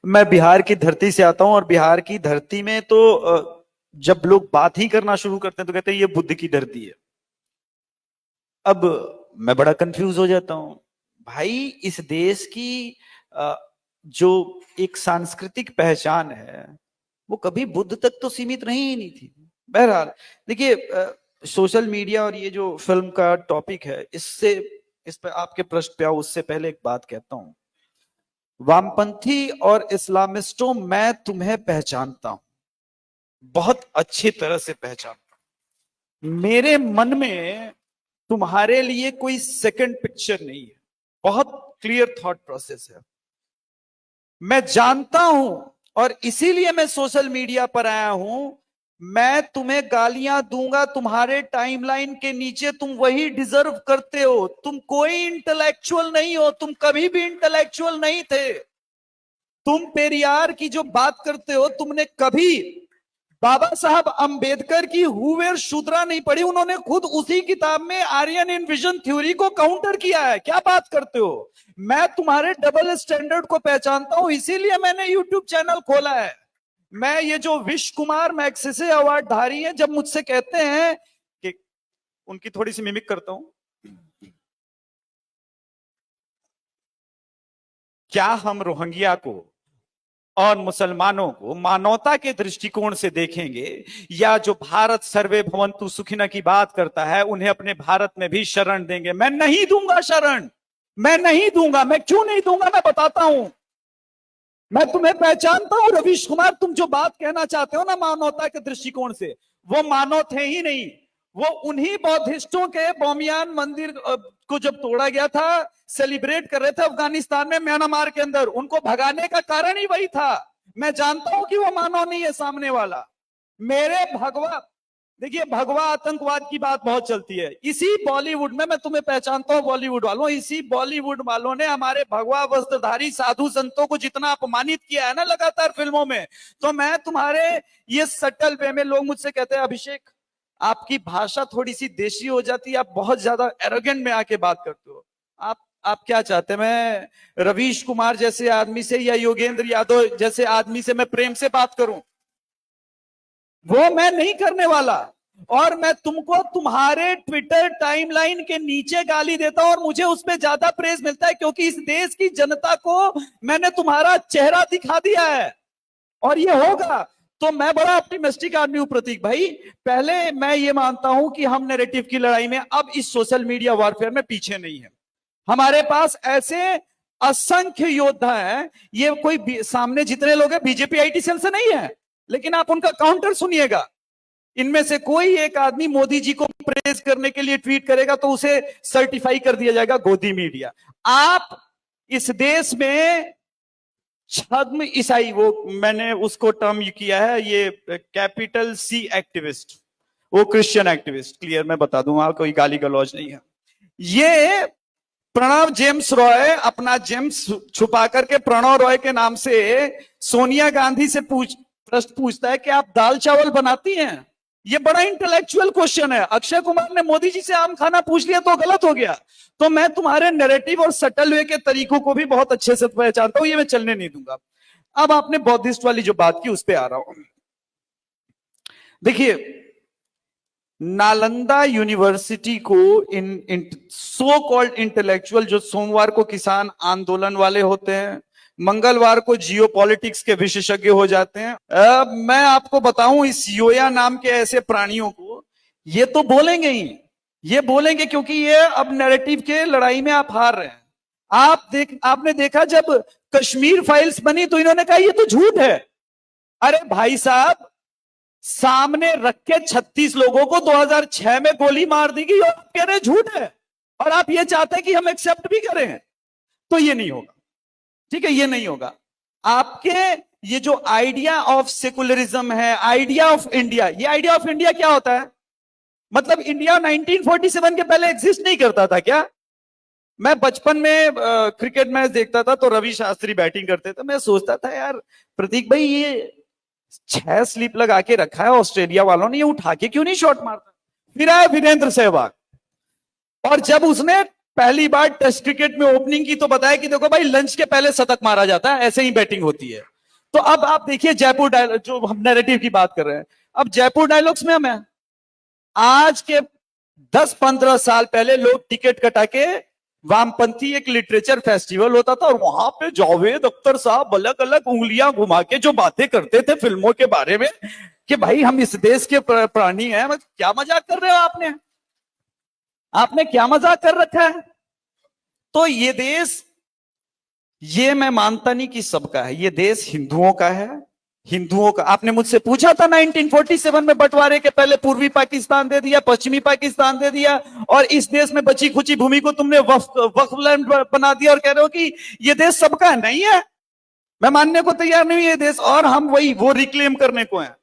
मैं बिहार की धरती से आता हूं और बिहार की धरती में तो जब लोग बात ही करना शुरू करते हैं तो कहते हैं ये बुद्ध की धरती है। अब मैं बड़ा कंफ्यूज हो जाता हूं। भाई, इस देश की अ, जो एक सांस्कृतिक पहचान है वो कभी बुद्ध तक तो सीमित रही ही नहीं थी। बहरहाल, देखिए, सोशल मीडिया और ये जो फिल्म का टॉपिक है, इससे इस पे आपके प्रश्न पे आओ उससे पहले एक बात कहता हूं। वामपंथी और इस्लामिस्टों, मैं तुम्हें पहचानता हूं, बहुत अच्छी तरह से पहचानता हूं। मेरे मन में तुम्हारे लिए कोई सेकंड पिक्चर नहीं है। बहुत क्लियर थॉट प्रोसेस है। मैं जानता हूं और इसीलिए मैं सोशल मीडिया पर आया हूं। मैं तुम्हें गालियां दूंगा तुम्हारे टाइमलाइन के नीचे, तुम वही डिजर्व करते हो। तुम कोई इंटेलेक्चुअल नहीं हो, तुम कभी भी इंटेलेक्चुअल नहीं थे। तुम पेरियार की जो बात करते हो, तुमने कभी बाबा साहब अंबेडकर की हुवेर शूद्रा नहीं पढ़ी। उन्होंने खुद उसी किताब में आर्यन इनविजन थ्योरी को काउंटर किया है। क्या बात करते हो? मैं तुम्हारे डबल स्टैंडर्ड को पहचानता हूं, इसीलिए मैंने यूट्यूब चैनल खोला है। मैं ये जो विश्व कुमार मैग्सेसे अवार्ड धारी है, जब मुझसे कहते हैं कि उनकी थोड़ी सी मिमिक करता हूं, क्या हम रोहिंग्या को और मुसलमानों को मानवता के दृष्टिकोण से देखेंगे, या जो भारत सर्वे भवंतु सुखिना की बात करता है उन्हें अपने भारत में भी शरण देंगे? मैं नहीं दूंगा शरण। मैं नहीं दूंगा। मैं क्यों नहीं दूंगा, मैं बताता हूं। मैं तुम्हें पहचानता हूं रवीश कुमार। तुम जो बात कहना चाहते हो ना मानवता के दृष्टिकोण से, वो मानव थे ही नहीं। वो उन्हीं बौद्धिस्टों के बोमियान मंदिर को जब तोड़ा गया था, सेलिब्रेट कर रहे थे अफगानिस्तान में, म्यांमार के अंदर, उनको भगाने का कारण ही वही था। मैं जानता हूं कि वो मानव नहीं है सामने वाला। मेरे भगवा देखिए, भगवा आतंकवाद की बात बहुत चलती है इसी बॉलीवुड में। मैं तुम्हें पहचानता हूं बॉलीवुड वालों। इसी बॉलीवुड वालों ने हमारे भगवा वस्त्रधारी साधु संतों को जितना अपमानित किया है ना लगातार फिल्मों में, तो मैं तुम्हारे ये सटल वे में, लोग मुझसे कहते हैं अभिषेक आपकी भाषा थोड़ी सी देशी हो जाती है, आप बहुत ज्यादा एरोगेंट में आके बात करते हो। आप क्या चाहते हैं? मैं रवीश कुमार जैसे आदमी से या योगेंद्र यादव जैसे आदमी से मैं प्रेम से बात करूं? वो मैं नहीं करने वाला। और मैं तुमको तुम्हारे ट्विटर टाइमलाइन के नीचे गाली देता हूं और मुझे उस पर ज्यादा प्रेज मिलता है, क्योंकि इस देश की जनता को मैंने तुम्हारा चेहरा दिखा दिया है और ये होगा। तो मैं बड़ा ऑप्टिमिस्टिक आदमी हूं प्रतीक भाई। पहले मैं ये मानता हूं कि हम नैरेटिव की लड़ाई में अब इस सोशल मीडिया वॉरफेयर में पीछे नहीं है। हमारे पास ऐसे असंख्य योद्धा हैं। ये कोई सामने जितने लोग हैं बीजेपी आईटी सेल से नहीं है, लेकिन आप उनका काउंटर सुनिएगा। इनमें से कोई एक आदमी मोदी जी को प्रेज करने के लिए ट्वीट करेगा तो उसे सर्टिफाई कर दिया जाएगा गोदी मीडिया। आप इस देश में छद्म ईसाई, वो मैंने उसको टर्म किया है, ये कैपिटल सी एक्टिविस्ट, वो क्रिश्चियन एक्टिविस्ट, क्लियर मैं बता दूं, वहां कोई गाली गलौज नहीं है। ये प्रणव जेम्स रॉय अपना जेम्स छुपा करके प्रणव रॉय के नाम से सोनिया गांधी से प्रश्न पूछता है कि आप दाल चावल बनाती हैं। ये बड़ा इंटेलेक्चुअल क्वेश्चन है। अक्षय कुमार ने मोदी जी से आम खाना पूछ लिया तो गलत हो गया। तो मैं तुम्हारे नैरेटिव और सटल वे के तरीकों को भी बहुत अच्छे से पहचानता हूं, ये मैं चलने नहीं दूंगा। अब आपने बौद्धिस्ट वाली जो बात की उस पर आ रहा हूं। देखिए, नालंदा यूनिवर्सिटी को इन सो कॉल्ड इंटेलेक्चुअल, जो सोमवार को किसान आंदोलन वाले होते हैं, मंगलवार को जियो पॉलिटिक्स के विशेषज्ञ हो जाते हैं। मैं आपको बताऊं, इस योया नाम के ऐसे प्राणियों को ये तो बोलेंगे ही, ये बोलेंगे, क्योंकि ये अब नैरेटिव के लड़ाई में आप हार रहे हैं। आपने देखा जब कश्मीर फाइल्स बनी तो इन्होंने कहा ये तो झूठ है। अरे भाई साहब, सामने रख के 36 लोगों को 2006 में गोली मार दी गई और आप कह रहे झूठ है, और आप ये चाहते हैं कि हम एक्सेप्ट भी करें। तो ये नहीं होगा, ठीक है, ये नहीं होगा। आपके ये जो आइडिया ऑफ सेकुलरिज्म है, आइडिया ऑफ इंडिया, ये आइडिया ऑफ इंडिया क्या होता है? मतलब इंडिया 1947 के पहले एग्जिस्ट नहीं करता था क्या? मैं बचपन में क्रिकेट मैच देखता था तो रवि शास्त्री बैटिंग करते थे। मैं सोचता था यार प्रतीक भाई, ये 6 स्लिप लगा के रखा है ऑस्ट्रेलिया वालों ने, ये उठा के क्यों नहीं शॉट मारता? फिर आया वीरेंद्र सहवाग, और जब उसने पहली बार टेस्ट क्रिकेट में ओपनिंग की तो बताया कि देखो भाई, लंच के पहले शतक मारा जाता है, ऐसे ही बैटिंग होती है। तो अब आप देखिए जयपुर डायलॉग, जो हम नैरेटिव की बात कर रहे हैं, अब जयपुर डायलॉग्स में हम हैं। आज के 10-15 साल पहले लोग टिकट कटा के, वामपंथी एक लिटरेचर फेस्टिवल होता था और वहां पे जावेद अख्तर साहब अलग अलग उंगलियां घुमा के जो बातें करते थे फिल्मों के बारे में कि भाई हम इस देश के प्राणी हैं। क्या मजाक कर रहे हो आपने? आपने क्या मजाक कर रखा है? तो ये देश, ये मैं मानता नहीं कि सबका है, ये देश हिंदुओं का है। हिंदुओं का, आपने मुझसे पूछा था 1947 में बंटवारे के पहले पूर्वी पाकिस्तान दे दिया, पश्चिमी पाकिस्तान दे दिया, और इस देश में बची खुची भूमि को तुमने वक्फ लैंड बना दिया और कह रहे हो कि ये देश सबका है। नहीं है, मैं मानने को तैयार नहीं ये देश, और हम वही वो रिक्लेम करने को है।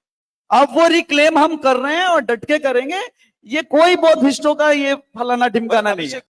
अब वो रिक्लेम हम कर रहे हैं और डट के करेंगे। ये कोई बौद्धिस्टों का ये फलाना ढिमकाना नहीं है।